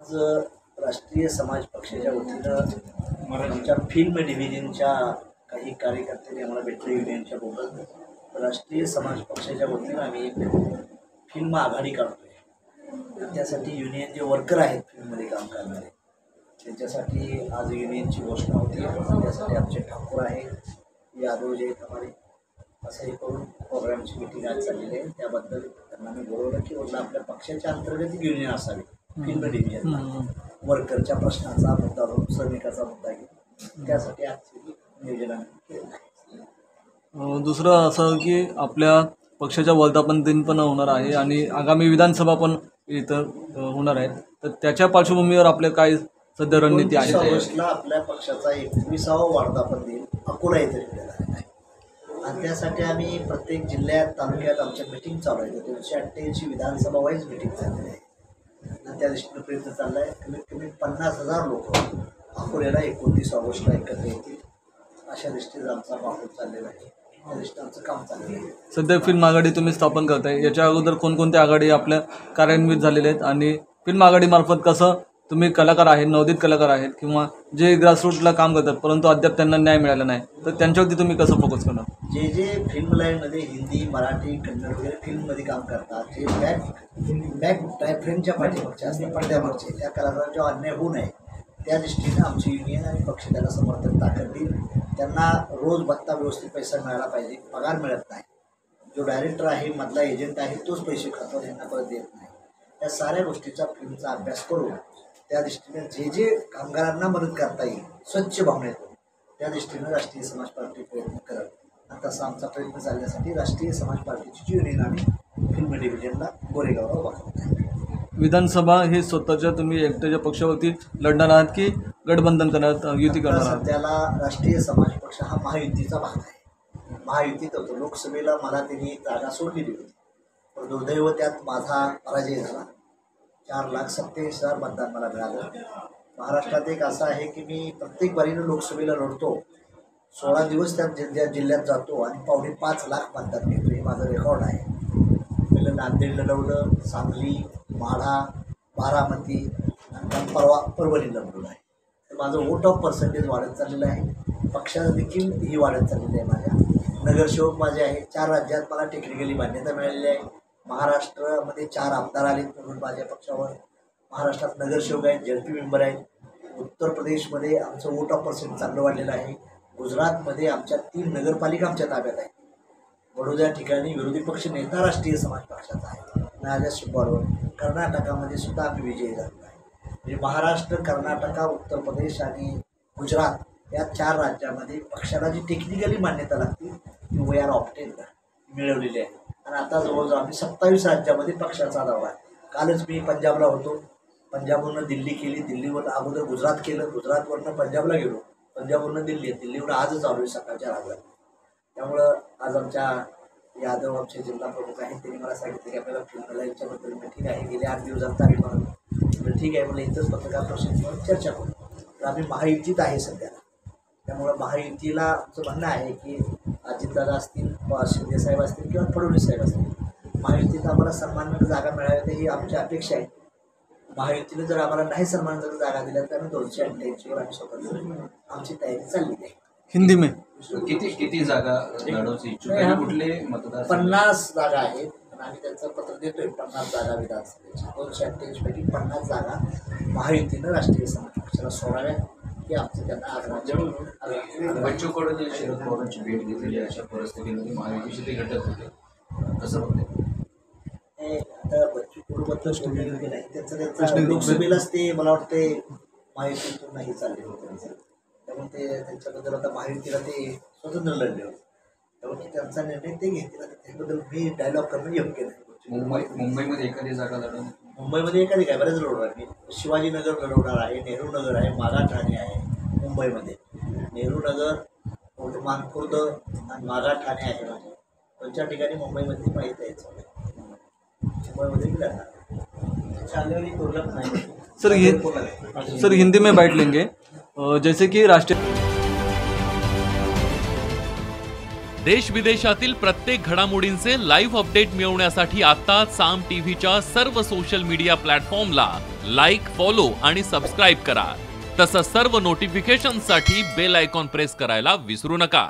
आज राष्ट्रीय समाज पक्षाच्या वतीनं आमच्या फिल्म डिव्हिजनच्या काही कार्यकर्त्यांनी आम्हाला भेटले युनियनच्या बोलत राष्ट्रीय समाज पक्षाच्या वतीनं आम्ही एक फिल्म आघाडी काढतोय। त्यासाठी युनियन जे वर्कर आहेत फिल्ममध्ये काम करणारे त्यांच्यासाठी आज युनियनची घोषणा होती। त्यासाठी आमचे ठाकूर आहे यादव जे हमारे असं हे करून प्रोग्रामची मीटिंग आज चाललेली आहे। त्याबद्दल त्यांना मी बोलवलं की म्हटलं आपल्या पक्षाच्या अंतर्गत युनियन असावी फिल्म डिव्हिजन वर्करच्या प्रश्नाचा मुद्दा होऊन श्रमिकाचा मुद्दा घेऊन त्यासाठी ॲक्च्युली नियोजन केलं आहे। दुसरं असं की आपल्या पक्षाच्या वर्धापन दिन पण होणार आहे आणि आगामी विधानसभा पण इथं होणार आहेत, तर त्याच्या पार्श्वभूमीवर आपल्या काय सध्या रणनीती आहे? ऑगस्टला आपल्या पक्षाचा 21वा वर्धापन दिन अकोला येथे ठेवलेला आहे आणि त्यासाठी आम्ही प्रत्येक जिल्ह्यात तालुक्यात आमच्या मीटिंग चालू आहे। 288 विधानसभा वाईज मीटिंग चाललेली आहे आणि त्या दृष्टीनं प्रयत्न चालला आहे। कमीत कमी 50,000 लोक अकोल्याला 29 ऑगस्टला एकत्र येतील अशा दृष्टीनं आमचा माहोल चाललेला आहे। त्या दृष्टीनं आमचं काम चाललेलं आहे। सध्या फिल्म आघाडी तुम्ही स्थापन करताय, याच्या अगोदर कोणकोणत्या आघाडी आपल्या कार्यान्वित झालेल्या आहेत आणि फिल्म आघाडीमार्फत कसं तुम्ही कलाकार आहेत, नवोदित कलाकार आहेत किंवा जे ग्रासरूटला काम करतात परंतु अद्याप त्यांना न्याय मिळाला नाही, तर त्यांच्यावरती तुम्ही कसं फोकस करणार? जे फिल्म लाईनमध्ये हिंदी मराठी कन्नड वगैरे फिल्ममध्ये काम करतात, जे बॅक फ्रेमच्या पाठीमागचे असतात पडद्यामागचे त्या कलाकारांच्या अन्याय होऊ नये त्या दृष्टीनं आमची युनियन आणि पक्ष त्याला समर्थन ताकद देईल। त्यांना रोज भत्ता व्यवस्थित पैसा मिळाला पाहिजे, पगार मिळत नाही। जो डायरेक्टर आहे मधला एजंट आहे तोच पैसे खातो, यांना परत देत नाही। या साऱ्या गोष्टीचा फिल्मचा अभ्यास करून त्या दृष्टीने जे कामगारांना मदत करता येईल स्वच्छ भावनेतून त्या दृष्टीनं राष्ट्रीय समाज पार्टी प्रयत्न करत आणि तसा आमचा प्रयत्न चालण्यासाठी राष्ट्रीय समाज पार्टीची युनियन आम्ही फिल्म डिव्हिजनला गोरेगावला उभा करत आहे। विधानसभा हे स्वतःच्या तुम्ही एकट्याच्या पक्षावरती लढणार आहात की गठबंधन करणार युती करणार आहात? सध्याला राष्ट्रीय समाज पक्ष हा महायुतीचा भाग आहे। महायुतीत होतो, लोकसभेला मला त्यांनी जागा सोडलेली होती पण दुर्दैव त्यात माझा पराजय झाला। 4,87,000 मतदान मला मिळालं। महाराष्ट्रात एक असं आहे की मी प्रत्येक बारीनं लोकसभेला लढतो, 16 दिवस त्या जिल्ह्यात जातो आणि 5.25 लाख मतदान घेतो, हे माझं रेकॉर्ड आहे। पहिलं नांदेड लढवलं, सांगली, माढा, बारामती आणि परवा परभणी लढवलं आहे। तर माझं वोट ऑफ पर्सेंटेज वाढत चाललेलं आहे, पक्षाचं देखील ही वाढत चाललेली आहे। माझ्या नगरसेवक माझे आहे, 4 राज्यात मला टेक्निकली मान्यता मिळालेली आहे। महाराष्ट्रामध्ये 4 आमदार आलेत म्हणून माझ्या पक्षावर, महाराष्ट्रात नगरसेवक आहेत, जेडपी मेंबर आहेत। उत्तर प्रदेशमध्ये आमचं वोट ऑफ पर्सेंट चांगलं वाढलेलं आहे। गुजरातमध्ये आमच्या 3 नगरपालिका आमच्या ताब्यात आहेत। बडोद्या ठिकाणी विरोधी पक्ष नेता राष्ट्रीय समाज पक्षाचा आहे माझ्या शिब्बारवर। कर्नाटकामध्ये सुद्धा आम्ही विजयी झालो आहे। म्हणजे महाराष्ट्र, कर्नाटका, उत्तर प्रदेश आणि गुजरात या 4 राज्यामध्ये पक्षाला जी टेक्निकली मान्यता लागते ती वी आर ऑप्टेड मिळवलेली आहे आणि आता जवळजवळ आम्ही 27 राज्यामध्ये पक्षाचा दौरा आहे। कालच मी पंजाबला होतो, पंजाबवरनं दिल्ली केली, दिल्लीवरून अगोदर गुजरात केलं, गुजरातवरनं पंजाबला गेलो, पंजाबवरनं दिल्ली, दिल्लीवरून आजच आलो सकाळच्या राज्यात। त्यामुळं आज आमच्या यादव आमचे जिल्हा प्रमुख आहेत, त्यांनी मला सांगितलं की आपल्याला फिल्म लाईनच्याबद्दल मीटिंग आहे, गेले 8 दिवसात तारीख म्हणून ठीक आहे म्हणजे इथंच पत्रकार परिषदेवर चर्चा करू। तर आम्ही महायुतीत आहे सध्याला, त्यामुळं महायुतीला आमचं म्हणणं आहे की अजितदादा असतील, शिंदेसाहेब असतील किंवा फडणवीस साहेब असतील, महायुतीत आम्हाला सन्मानजनक जागा मिळाव्यात ही आमची अपेक्षा आहे। महायुतीने जर आम्हाला नाही सन्मानजनक जागा दिल्या तर आम्ही 288वर आम्ही स्वतंत्र आमची तयारी चालली आहे। हिंदी में किती जागा लढवण्याची इच्छुक आहे? कुठले मतदार? 50 जागा आहेत आणि आम्ही त्यांचं पत्र देतोय। 50 जागा विधानसभेच्या 288 पैकी 50 जागा महायुतीनं राष्ट्रीय समाज पक्षाला सोडाव्या हे आमचं त्यांना आग्रह। बच्चू कडू जे शरद पवारांची भेट घेतलेली अशा परिस्थितीमध्ये महायुतीचे ते घटक होते, कसं होते? आता बच्चू कडूबद्दल बोललेलं नाही, त्यांचं लोकसभेलाच ते मला वाटते महायुतीतून नाही चालले होते त्यांचं, त्यामुळे ते त्यांच्याबद्दल आता महायुतीला ते स्वतंत्र लढले होते, त्यामुळे त्यांचा निर्णय ते घेतील। त्याबद्दल मी डायलॉग करणं योग्य नाही। मुंबईमध्ये एखादी जागा लढवून? मुंबईमध्ये एखादी काय बरेच लढवणार मी, शिवाजीनगर लढवणार आहे, नेहरू नगर आहे, मागा ठाणे आहे। मुंबईमध्ये नेहरू नगर, मानखुर्द आणि मागा ठाणे आहे माझे, 2-4 ठिकाणी मुंबईमध्ये माहीत आहे। मुंबईमध्ये भी लढणार चालने दुर्लभ नाही। सर हिंदी में बैठ लेंगे। जैसे कि राष्ट्रीय देश विदेशातील प्रत्येक घडामोडींचे लाईव्ह अपडेट मिळवण्यासाठी आता साम टीव्हीच्या सर्व सोशल मीडिया प्लॅटफॉर्मला लाईक, फॉलो आणि सबस्क्राईब करा. तसंच सर्व नोटिफिकेशनसाठी बेल आयकॉन प्रेस करायला विसरू नका.